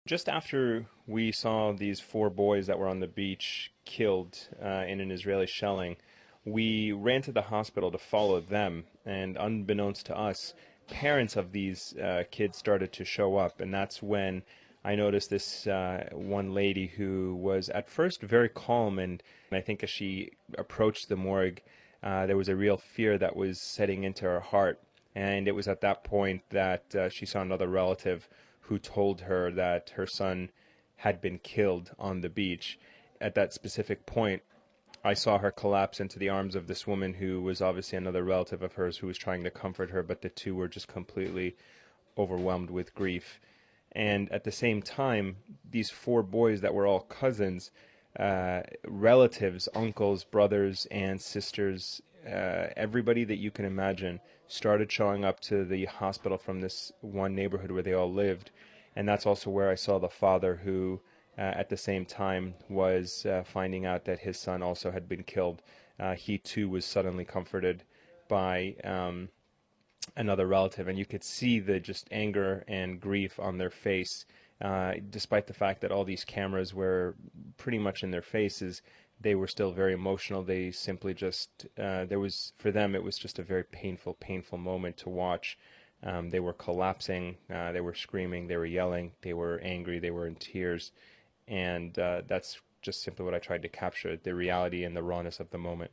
Just after we saw these four boys that were on the beach killed in an Israeli shelling, we ran to the hospital to follow them, and unbeknownst to us, parents of these kids started to show up, and that's when I noticed this one lady who was at first very calm, and I think as she approached the morgue, there was a real fear that was setting into her heart, and it was at that point that she saw another relative who told her that her son had been killed on the beach. At that specific point, I saw her collapse into the arms of this woman who was obviously another relative of hers who was trying to comfort her, but the two were just completely overwhelmed with grief. And at the same time, these four boys that were all cousins, relatives, uncles, brothers, and sisters, everybody that you can imagine started showing up to the hospital from this one neighborhood where they all lived. And that's also where I saw the father who, at the same time, was finding out that his son also had been killed. He too was suddenly comforted by another relative, and you could see the just anger and grief on their face, despite the fact that all these cameras were pretty much in their faces. They were still very emotional. They simply just there was, for them, it was just a very painful moment to watch. They were collapsing, they were screaming, they were yelling, they were angry, they were in tears, and that's just simply what I tried to capture, the reality and the rawness of the moment.